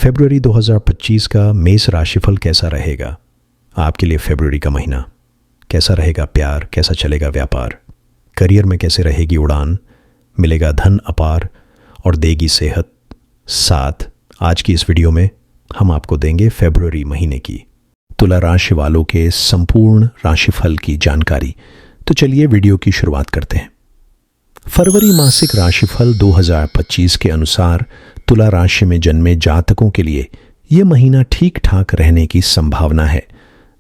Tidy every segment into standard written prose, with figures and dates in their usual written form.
फरवरी 2025 का मेष राशिफल कैसा रहेगा आपके लिए? फरवरी का महीना कैसा रहेगा? प्यार कैसा चलेगा? व्यापार, करियर में कैसे रहेगी उड़ान? मिलेगा धन अपार और देगी सेहत साथ? आज की इस वीडियो में हम आपको देंगे फरवरी महीने की तुला राशि वालों के संपूर्ण राशिफल की जानकारी। तो चलिए वीडियो की शुरुआत करते हैं। फरवरी मासिक राशिफल 2025 के अनुसार तुला राशि में जन्मे जातकों के लिए यह महीना ठीक ठाक रहने की संभावना है।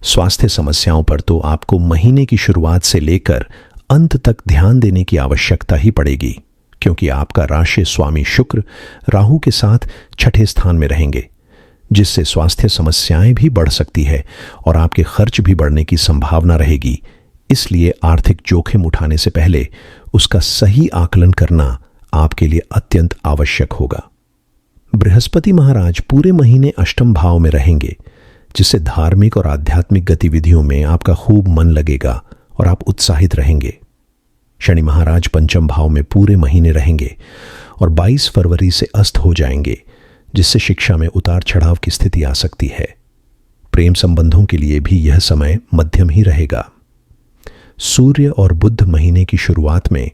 स्वास्थ्य समस्याओं पर तो आपको महीने की शुरुआत से लेकर अंत तक ध्यान देने की आवश्यकता ही पड़ेगी, क्योंकि आपका राशि स्वामी शुक्र राहु के साथ छठे स्थान में रहेंगे, जिससे स्वास्थ्य समस्याएं भी बढ़ सकती है और आपके खर्च भी बढ़ने की संभावना रहेगी। इसलिए आर्थिक जोखिम उठाने से पहले उसका सही आकलन करना आपके लिए अत्यंत आवश्यक होगा। बृहस्पति महाराज पूरे महीने अष्टम भाव में रहेंगे, जिससे धार्मिक और आध्यात्मिक गतिविधियों में आपका खूब मन लगेगा और आप उत्साहित रहेंगे। शनि महाराज पंचम भाव में पूरे महीने रहेंगे और 22 फरवरी से अस्त हो जाएंगे, जिससे शिक्षा में उतार चढ़ाव की स्थिति आ सकती है। प्रेम संबंधों के लिए भी यह समय मध्यम ही रहेगा। सूर्य और बुध महीने की शुरुआत में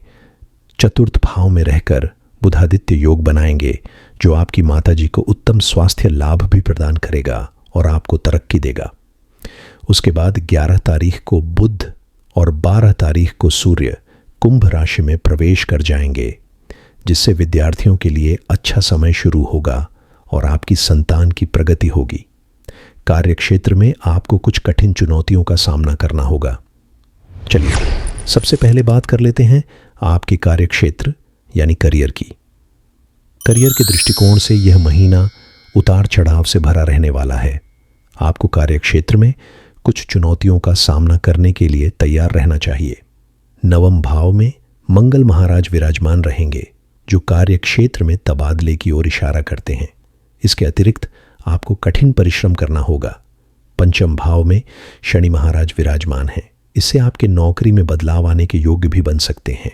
चतुर्थ भाव में रहकर बुधादित्य योग बनाएंगे, जो आपकी माताजी को उत्तम स्वास्थ्य लाभ भी प्रदान करेगा और आपको तरक्की देगा। उसके बाद 11 तारीख को बुध और 12 तारीख को सूर्य कुंभ राशि में प्रवेश कर जाएंगे, जिससे विद्यार्थियों के लिए अच्छा समय शुरू होगा और आपकी संतान की प्रगति होगी। कार्यक्षेत्र में आपको कुछ कठिन चुनौतियों का सामना करना होगा। चलिए सबसे पहले बात कर लेते हैं आपके कार्यक्षेत्र यानी करियर की। करियर के दृष्टिकोण से यह महीना उतार चढ़ाव से भरा रहने वाला है। आपको कार्यक्षेत्र में कुछ चुनौतियों का सामना करने के लिए तैयार रहना चाहिए। नवम भाव में मंगल महाराज विराजमान रहेंगे, जो कार्यक्षेत्र में तबादले की ओर इशारा करते हैं। इसके अतिरिक्त आपको कठिन परिश्रम करना होगा। पंचम भाव में शनि महाराज विराजमान हैं। इससे आपके नौकरी में बदलाव आने के योग्य भी बन सकते हैं,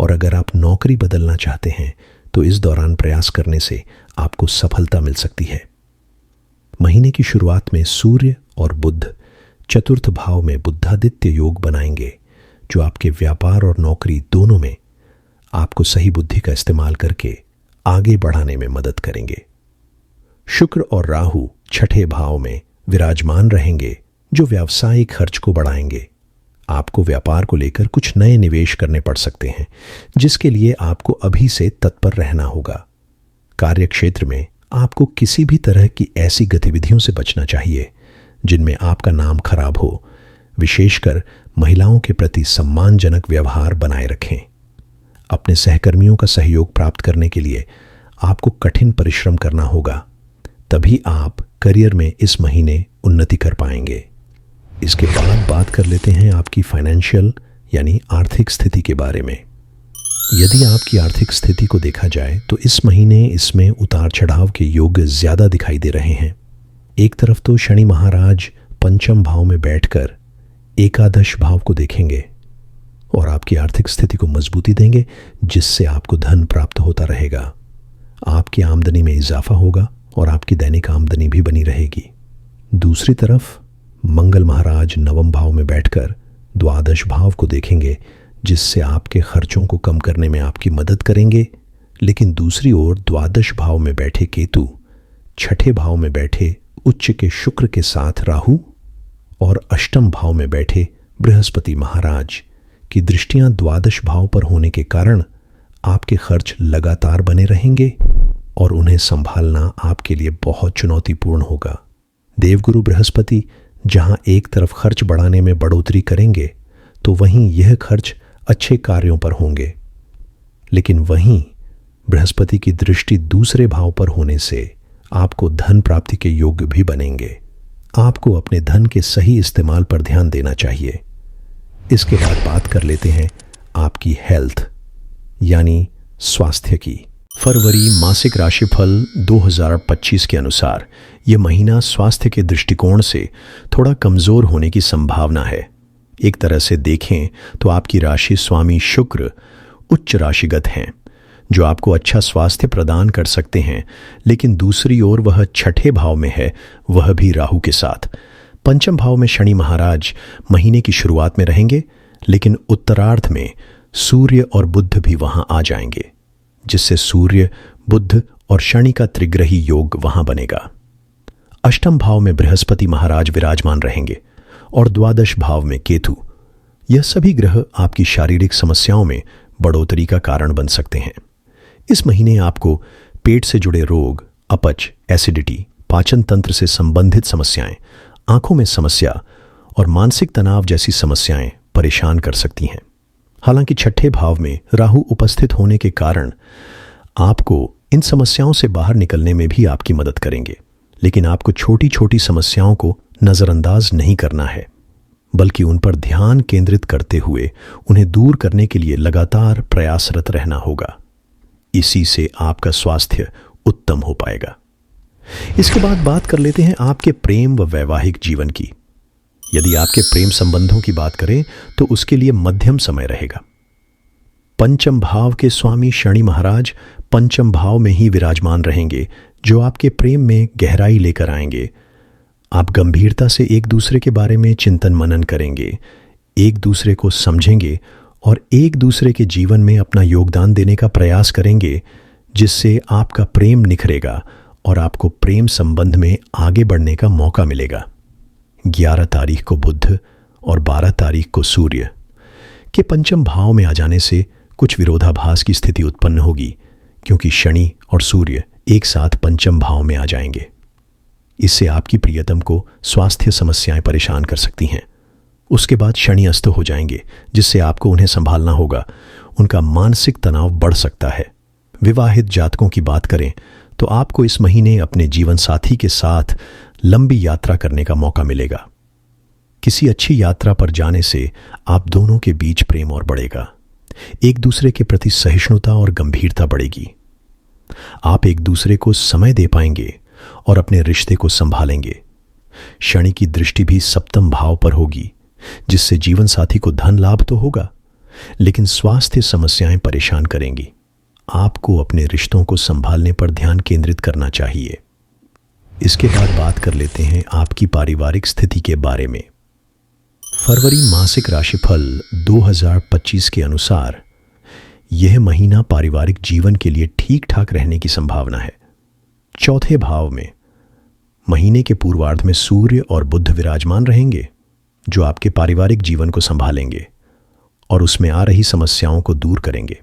और अगर आप नौकरी बदलना चाहते हैं तो इस दौरान प्रयास करने से आपको सफलता मिल सकती है। महीने की शुरुआत में सूर्य और बुध चतुर्थ भाव में बुधादित्य योग बनाएंगे, जो आपके व्यापार और नौकरी दोनों में आपको सही बुद्धि का इस्तेमाल करके आगे बढ़ाने में मदद करेंगे। शुक्र और राहु छठे भाव में विराजमान रहेंगे, जो व्यावसायिक खर्च को बढ़ाएंगे। आपको व्यापार को लेकर कुछ नए निवेश करने पड़ सकते हैं, जिसके लिए आपको अभी से तत्पर रहना होगा। कार्यक्षेत्र में आपको किसी भी तरह की ऐसी गतिविधियों से बचना चाहिए जिनमें आपका नाम खराब हो। विशेषकर महिलाओं के प्रति सम्मानजनक व्यवहार बनाए रखें। अपने सहकर्मियों का सहयोग प्राप्त करने के लिए आपको कठिन परिश्रम करना होगा, तभी आप करियर में इस महीने उन्नति कर पाएंगे। इसके बाद बात कर लेते हैं आपकी फाइनेंशियल यानी आर्थिक स्थिति के बारे में। यदि आपकी आर्थिक स्थिति को देखा जाए तो इस महीने इसमें उतार चढ़ाव के योग ज्यादा दिखाई दे रहे हैं। एक तरफ तो शनि महाराज पंचम भाव में बैठकर एकादश भाव को देखेंगे और आपकी आर्थिक स्थिति को मजबूती देंगे, जिससे आपको धन प्राप्त होता रहेगा। आपकी आमदनी में इजाफा होगा और आपकी दैनिक आमदनी भी बनी रहेगी। दूसरी तरफ मंगल महाराज नवम भाव में बैठकर द्वादश भाव को देखेंगे, जिससे आपके खर्चों को कम करने में आपकी मदद करेंगे। लेकिन दूसरी ओर द्वादश भाव में बैठे केतु, छठे भाव में बैठे उच्च के शुक्र के साथ राहु और अष्टम भाव में बैठे बृहस्पति महाराज की दृष्टियां द्वादश भाव पर होने के कारण आपके खर्च लगातार बने रहेंगे और उन्हें संभालना आपके लिए बहुत चुनौतीपूर्ण होगा। देवगुरु बृहस्पति जहां एक तरफ खर्च बढ़ाने में बढ़ोतरी करेंगे, तो वहीं यह खर्च अच्छे कार्यों पर होंगे। लेकिन वहीं बृहस्पति की दृष्टि दूसरे भाव पर होने से आपको धन प्राप्ति के योग्य भी बनेंगे। आपको अपने धन के सही इस्तेमाल पर ध्यान देना चाहिए। इसके बाद बात कर लेते हैं आपकी हेल्थ यानी स्वास्थ्य की। फरवरी मासिक राशिफल 2025 के अनुसार यह महीना स्वास्थ्य के दृष्टिकोण से थोड़ा कमजोर होने की संभावना है। एक तरह से देखें तो आपकी राशि स्वामी शुक्र उच्च राशिगत हैं, जो आपको अच्छा स्वास्थ्य प्रदान कर सकते हैं, लेकिन दूसरी ओर वह छठे भाव में है, वह भी राहु के साथ। पंचम भाव में शनि महाराज महीने की शुरुआत में रहेंगे, लेकिन उत्तरार्ध में सूर्य और बुध भी वहां आ जाएंगे, जिससे सूर्य, बुध और शनि का त्रिग्रही योग वहां बनेगा। अष्टम भाव में बृहस्पति महाराज विराजमान रहेंगे और द्वादश भाव में केतु। यह सभी ग्रह आपकी शारीरिक समस्याओं में बढ़ोतरी का कारण बन सकते हैं। इस महीने आपको पेट से जुड़े रोग, अपच, एसिडिटी, पाचन तंत्र से संबंधित समस्याएं, आंखों में समस्या और मानसिक तनाव जैसी समस्याएं परेशान कर सकती हैं। हालांकि छठे भाव में राहु उपस्थित होने के कारण आपको इन समस्याओं से बाहर निकलने में भी आपकी मदद करेंगे, लेकिन आपको छोटी छोटी समस्याओं को नजरअंदाज नहीं करना है, बल्कि उन पर ध्यान केंद्रित करते हुए उन्हें दूर करने के लिए लगातार प्रयासरत रहना होगा। इसी से आपका स्वास्थ्य उत्तम हो पाएगा। इसके बाद बात कर लेते हैं आपके प्रेम व वैवाहिक जीवन की। यदि आपके प्रेम संबंधों की बात करें तो उसके लिए मध्यम समय रहेगा। पंचम भाव के स्वामी शनि महाराज पंचम भाव में ही विराजमान रहेंगे, जो आपके प्रेम में गहराई लेकर आएंगे। आप गंभीरता से एक दूसरे के बारे में चिंतन मनन करेंगे, एक दूसरे को समझेंगे और एक दूसरे के जीवन में अपना योगदान देने का प्रयास करेंगे, जिससे आपका प्रेम निखरेगा और आपको प्रेम संबंध में आगे बढ़ने का मौका मिलेगा। 11 तारीख को बुध और 12 तारीख को सूर्य के पंचम भाव में आ जाने से कुछ विरोधाभास की स्थिति उत्पन्न होगी, क्योंकि शनि और सूर्य एक साथ पंचम भाव में आ जाएंगे। इससे आपकी प्रियतम को स्वास्थ्य समस्याएं परेशान कर सकती हैं। उसके बाद शनि अस्त हो जाएंगे, जिससे आपको उन्हें संभालना होगा। उनका मानसिक तनाव बढ़ सकता है। विवाहित जातकों की बात करें तो आपको इस महीने अपने जीवन साथी के साथ लंबी यात्रा करने का मौका मिलेगा। किसी अच्छी यात्रा पर जाने से आप दोनों के बीच प्रेम और बढ़ेगा। एक दूसरे के प्रति सहिष्णुता और गंभीरता बढ़ेगी। आप एक दूसरे को समय दे पाएंगे और अपने रिश्ते को संभालेंगे। शनि की दृष्टि भी सप्तम भाव पर होगी, जिससे जीवन साथी को धन लाभ तो होगा, लेकिन स्वास्थ्य समस्याएं परेशान करेंगी। आपको अपने रिश्तों को संभालने पर ध्यान केंद्रित करना चाहिए। इसके बाद बात कर लेते हैं आपकी पारिवारिक स्थिति के बारे में। फरवरी मासिक राशिफल 2025 के अनुसार यह महीना पारिवारिक जीवन के लिए ठीक ठाक रहने की संभावना है। चौथे भाव में महीने के पूर्वार्ध में सूर्य और बुध विराजमान रहेंगे, जो आपके पारिवारिक जीवन को संभालेंगे और उसमें आ रही समस्याओं को दूर करेंगे।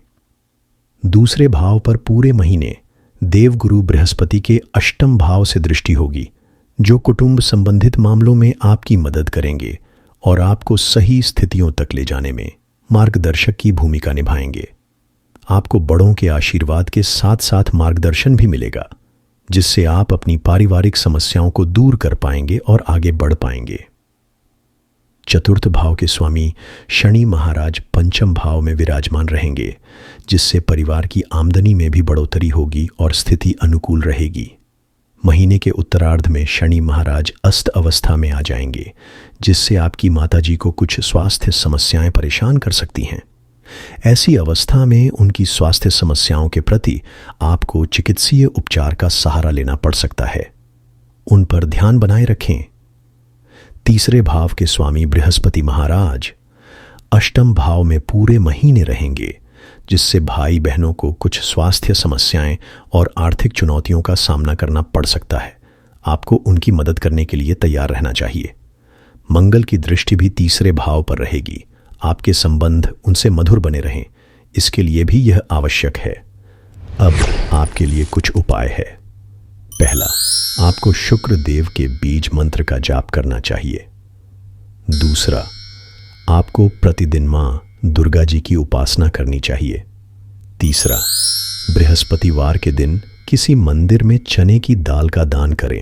दूसरे भाव पर पूरे महीने देवगुरु बृहस्पति के अष्टम भाव से दृष्टि होगी, जो कुटुंब संबंधित मामलों में आपकी मदद करेंगे और आपको सही स्थितियों तक ले जाने में मार्गदर्शक की भूमिका निभाएंगे। आपको बड़ों के आशीर्वाद के साथ साथ मार्गदर्शन भी मिलेगा, जिससे आप अपनी पारिवारिक समस्याओं को दूर कर पाएंगे और आगे बढ़ पाएंगे। चतुर्थ भाव के स्वामी शनि महाराज पंचम भाव में विराजमान रहेंगे, जिससे परिवार की आमदनी में भी बढ़ोतरी होगी और स्थिति अनुकूल रहेगी। महीने के उत्तरार्ध में शनि महाराज अस्त अवस्था में आ जाएंगे, जिससे आपकी माताजी को कुछ स्वास्थ्य समस्याएं परेशान कर सकती हैं। ऐसी अवस्था में उनकी स्वास्थ्य समस्याओं के प्रति आपको चिकित्सीय उपचार का सहारा लेना पड़ सकता है। उन पर ध्यान बनाए रखें। तीसरे भाव के स्वामी बृहस्पति महाराज अष्टम भाव में पूरे महीने रहेंगे, जिससे भाई बहनों को कुछ स्वास्थ्य समस्याएं और आर्थिक चुनौतियों का सामना करना पड़ सकता है। आपको उनकी मदद करने के लिए तैयार रहना चाहिए। मंगल की दृष्टि भी तीसरे भाव पर रहेगी। आपके संबंध उनसे मधुर बने रहें, इसके लिए भी यह आवश्यक है। अब आपके लिए कुछ उपाय है। पहला, आपको शुक्र देव के बीज मंत्र का जाप करना चाहिए। दूसरा, आपको प्रतिदिन मां दुर्गा जी की उपासना करनी चाहिए। तीसरा, बृहस्पतिवार के दिन किसी मंदिर में चने की दाल का दान करें।